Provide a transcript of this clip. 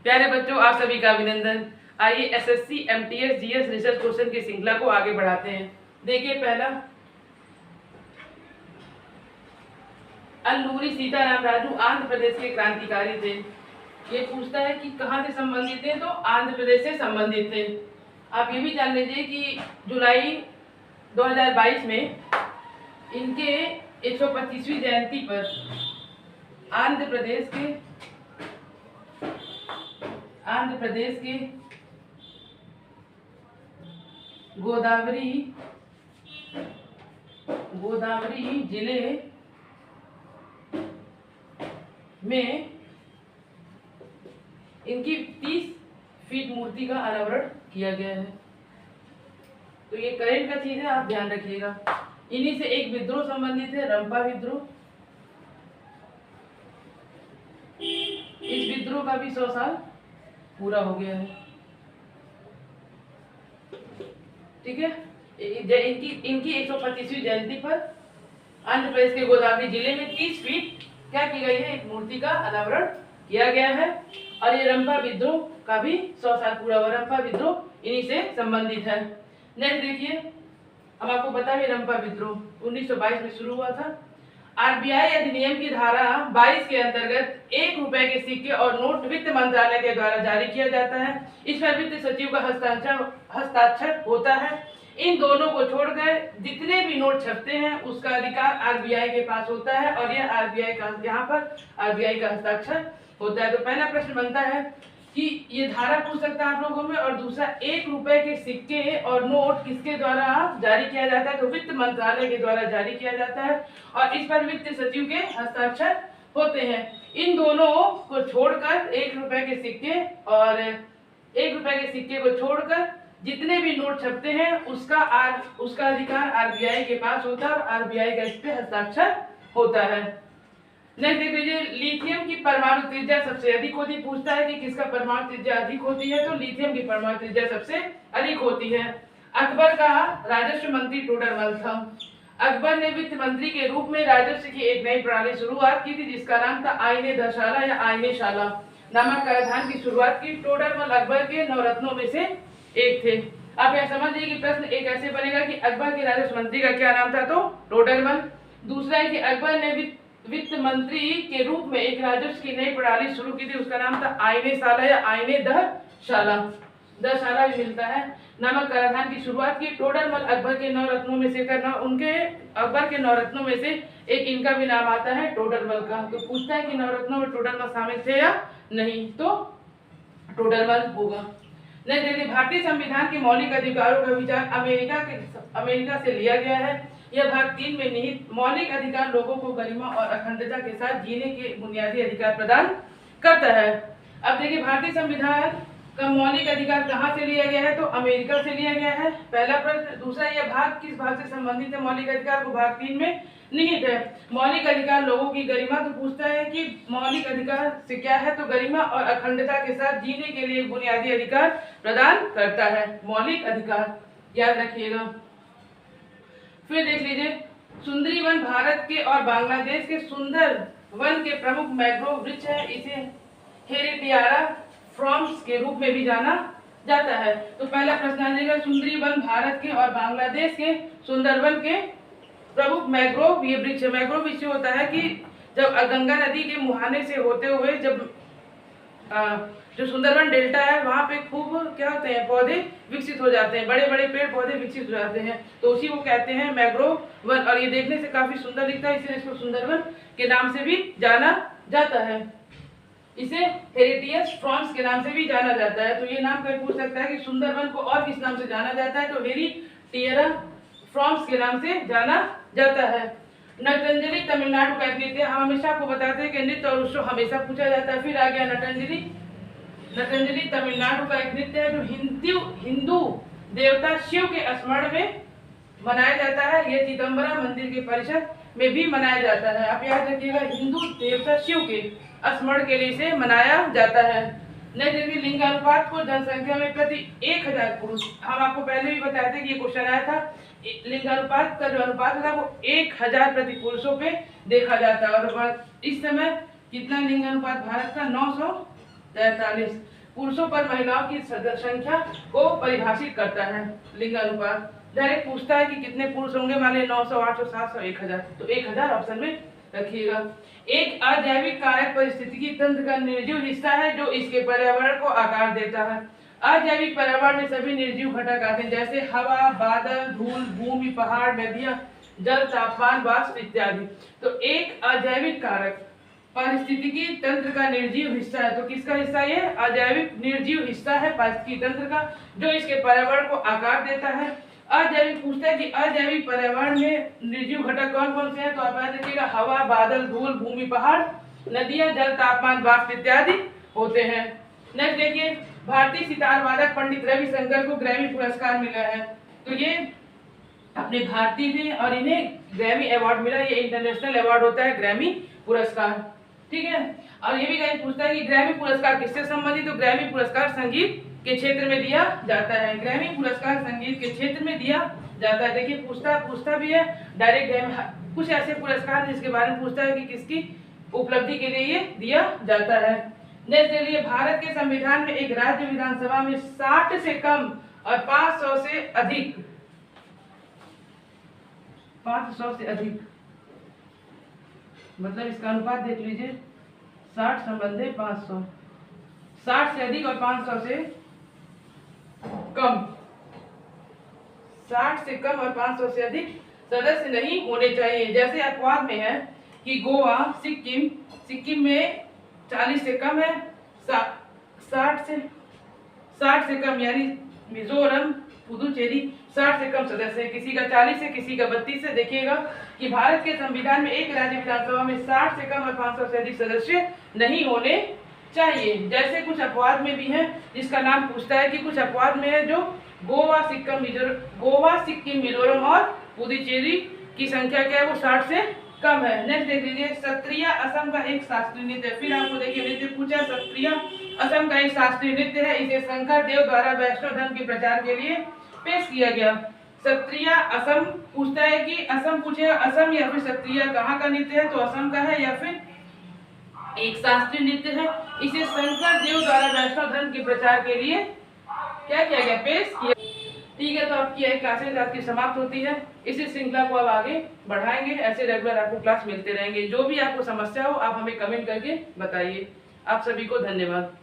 प्यारे बच्चों, आप सभी का अभिनंदन। आइए SSC MTS GS research question की श्रृंखला को आगे बढ़ाते हैं। देखिए, पहला, अल्लूरी सीताराम राजू आंध्र प्रदेश के क्रांतिकारी थे। ये पूछता है कि कहाँ से संबंधित थे, तो आंध्र प्रदेश से संबंधित थे। आप ये भी जान लीजिए कि जुलाई 2022 में इनके 125वीं जयंती पर आंध्र प्रदेश के गोदावरी जिले में इनकी 30 फीट मूर्ति का अनावरण किया गया है। तो ये करेंट का चीज है, आप ध्यान रखिएगा। इन्हीं से एक विद्रोह संबंधित है, रंपा विद्रोह। इस विद्रोह का भी 100 साल पूरा हो गया है। ठीक है, इनकी 125वीं जयंती पर आंध्र प्रदेश के गोदावरी जिले में 30 फीट क्या की गई है, एक मूर्ति का अनावरण किया गया है। और ये रंपा विद्रोह का भी 100 साल पूरा हुआ। रंपा विद्रोह इन्हीं से संबंधित है। नेक्स्ट देखिए, हम आपको बता है रंपा विद्रोह 1922 में शुरू हुआ था। आरबीआई अधिनियम की धारा 22 के अंतर्गत 1 रुपए के सिक्के और नोट वित्त मंत्रालय के द्वारा जारी किया जाता है। इस पर वित्त सचिव का हस्ताक्षर होता है। इन दोनों को छोड़कर जितने भी नोट छपते हैं उसका अधिकार आरबीआई के पास होता है, और यह आरबीआई का, यहाँ पर आरबीआई का हस्ताक्षर होता है। तो पहला प्रश्न बनता है कि ये धारा पूछ सकता है आप लोगों में। और दूसरा, 1 रुपए के सिक्के और नोट किसके द्वारा जारी किया जाता है, तो वित्त मंत्रालय के द्वारा जारी किया जाता है, और इस पर वित्त सचिव के हस्ताक्षर होते हैं। इन दोनों को छोड़कर 1 रुपए के सिक्के और 1 रुपए के सिक्के को छोड़कर जितने भी नोट छपते हैं उसका अधिकार आरबीआई के पास होता है, और आरबीआई का इस पे हस्ताक्षर होता है। नेक्स्ट देख लीजिए, लिथियम की परमाणु त्रिज्या सबसे अधिक होती है। पूछता है कि किसका परमाणु त्रिज्या अधिक होती है, तो लिथियम की परमाणु त्रिज्या सबसे अधिक होती है। अकबर का राजस्व मंत्री टोडरमल था। अकबर ने वित्त मंत्री के रूप में राजस्व की एक नई प्रणाली शुरुआत की थी, जिसका नाम था आईने दशाला या आईने शाला नामक कराधान की शुरुआत की। टोडरमल अकबर के 9 रत्नों में से एक थे। आप यह समझ लीजिए कि प्रश्न एक ऐसे बनेगा कि अकबर के राजस्व मंत्री का क्या नाम था, तो टोडरमल। दूसरा है कि अकबर ने वित्त मंत्री के रूप में एक राजस्व की नई प्रणाली शुरू की थी, उसका नाम था आईने शाला या आईने दशाला भी मिलता है, नामक कराधान की शुरुआत की। टोडरमल अकबर के 9 रत्नों में से करना, उनके अकबर के 9 रत्नों में से एक इनका भी नाम आता है टोडरमल का। तो पूछता है कि 9 रत्नों में टोडरमल शामिल थे या नहीं, तो टोडरमल होगा। नेक्स्ट देखिए, भारतीय संविधान के मौलिक अधिकारों का विचार अमेरिका से लिया गया है। यह भाग 3 में निहित मौलिक अधिकार लोगों को गरिमा और अखंडता के साथ जीने के बुनियादी अधिकार प्रदान करता है। अब देखिए, भारतीय संविधान का मौलिक अधिकार कहाँ से लिया गया है, तो अमेरिका से लिया गया है, पहला प्रश्न। दूसरा, यह भाग किस भाग से संबंधित है, मौलिक अधिकार को भाग 3 में निहित है। मौलिक अधिकार लोगों की गरिमा, तो पूछता है कि मौलिक अधिकार से क्या है, तो गरिमा और अखंडता के साथ जीने के लिए बुनियादी अधिकार प्रदान करता है, मौलिक अधिकार, याद रखिएगा। फिर देख लीजिए, सुंदरी वन भारत के और बांग्लादेश के सुंदर वन के प्रमुख मैंग्रोव वृक्ष है। इसे हेरेटियारा फ्रॉम्स के रूप में भी जाना जाता है। तो पहला प्रश्न आ जाएगा, सुंदरी वन भारत के और बांग्लादेश के सुंदरवन के प्रमुख मैंग्रोव ये वृक्ष। मैंग्रोव वृक्ष होता है कि जब गंगा नदी के मुहाने से होते हुए जब जो सुंदरवन डेल्टा है वहां पे खूब क्या होते हैं, पौधे विकसित हो जाते हैं, बड़े बड़े पेड़ पौधे विकसित हो जाते हैं, तो उसी को कहते हैं मैंग्रोव वन। और ये देखने से काफी सुंदर दिखता है, इसलिए इसको सुंदरवन के नाम से भी जाना जाता है। इसे हेरिटियस फ्रॉम्स के नाम से भी जाना जाता है। तो ये नाम कोई पूछ सकता है कि सुंदरवन को और किस नाम से जाना जाता है, तो हेरिटियरा फ्रॉम्स के नाम से जाना जाता है। नटंजलि तमिलनाडु का एक नृत्य, हम हमेशा आपको बताते हैं कि नृत्य और उत्सव हमेशा पूछा जाता है। फिर आ गया नटंजलि तमिलनाडु का एक नृत्य है जो हिंदू देवता शिव के स्मरण में मनाया जाता है। यह चिदम्बरम मंदिर के परिसर में भी मनाया जाता है। आप याद रखिएगा, हिंदू देवता शिव के स्मरण के लिए इसे मनाया जाता है। नेक्स्ट देखिए, लिंगानुपात को जनसंख्या में प्रति 1000 पुरुष, हम आपको पहले भी बताए थे कि ये क्वेश्चन आया था। लिंगानुपात का जो अनुपात होता है वो 1000 प्रति पुरुषों पे देखा जाता है। और इस समय कितना लिंगानुपात भारत का, 43। पुरुषों पर महिलाओं की संख्या को परिभाषित करता है। लिंग अनुपात डायरेक्ट पूछता है कि कितने पुरुष होंगे, मान लीजिए 900, 800, 700, 1000, तो 1000 ऑप्शन में रखिएगा। एक अजैविक कारक पारिस्थितिकी तंत्र का निर्जीव हिस्सा है जो इसके पर्यावरण को आकार देता है। अजैविक पर्यावरण में सभी निर्जीव घटक आते हैं, जैसे हवा, बादल, धूल, भूमि, पहाड़, नदियां, जल, तापमान, वाष्प इत्यादि। तो एक अजैविक कारक पारिस्थितिकी तंत्र का निर्जीव हिस्सा है। तो किसका हिस्सा ये? अजैविक निर्जीव हिस्सा है पारिस्थितिकी तंत्र का, जो इसके पर्यावरण को आकार देता है। अजैविक पूछता है कि अजैविक पर्यावरण में निर्जीव घटक कौन कौन से हैं, तो आप याद रखिएगा हवा, बादल, धूल, भूमि, पहाड़, नदियां, जल, तापमान, वाष्प इत्यादि होते हैं। नेक्स्ट देखिए, भारतीय सितार वादक पंडित रविशंकर को ग्रैमी पुरस्कार मिला है। तो ये अपने भारतीय थे और इन्हें ग्रैमी अवार्ड मिला। ये इंटरनेशनल अवार्ड होता है ग्रैमी पुरस्कार, ठीक है। और ये भी कहीं पूछता है कि ग्रैमी पुरस्कार किससे संबंधित, तो ग्रैमी पुरस्कार संगीत के क्षेत्र में दिया जाता है। ग्रैमी पुरस्कार संगीत के क्षेत्र में दिया जाता है। देखिए पूछता भी है डायरेक्ट, कुछ ऐसे पुरस्कार जिसके बारे में पूछता है कि किसकी उपलब्धि के लिए ये दिया जाता है। नेक्स्ट देखिए, भारत के संविधान में एक राज्य विधानसभा में 60 से कम और 500 से अधिक 500 से अधिक, मतलब इसका अनुपात देख लीजिए, 60 संबंधे 500, 60 से अधिक और 500 से कम, 60 से कम और 500 से अधिक सदस्य नहीं होने चाहिए। जैसे अपवाद में है कि गोवा, सिक्किम में 40 से कम है, 60 से कम, यानी मिजोरम, पुदुचेरी 60 से कम सदस्य है, किसी का 40 है, किसी का 32 है। देखिएगा कि भारत के संविधान में एक राज्य विधानसभा में 60 से कम और 500 से अधिक सदस्य नहीं होने चाहिए। जैसे कुछ अपवाद में भी है, जिसका नाम पूछता है कि कुछ अपवाद में है जो गोवा, सिक्किम, मिजोरम और पुदुचेरी की संख्या क्या है, वो 60 से कम है। नेक्स्ट देख लीजिए, सत्रिय असम का एक शास्त्रीय नृत्य। फिर आपको देखिए नृत्य पूछा, सत्रिय असम का एक शास्त्रीय नृत्य है। इसे शंकर देव द्वारा वैष्णव धर्म के प्रचार के लिए पेश किया गया। सत्रिय असम पूछता है कि असम पूछेगा, असम या फिर सत्रिय कहाँ का नृत्य है, तो असम का है या फिर एक शास्त्रीय नृत्य है। इसे शंकर देव द्वारा वैष्णव धर्म के प्रचार के लिए क्या किया गया, पेश किया। ठीक है, तो आपकी यह क्लासेज आज की समाप्त होती है। इसी श्रृंखला को अब आगे बढ़ाएंगे, ऐसे रेगुलर आपको क्लास मिलते रहेंगे। जो भी आपको समस्या हो आप हमें कमेंट करके बताइए। आप सभी को धन्यवाद।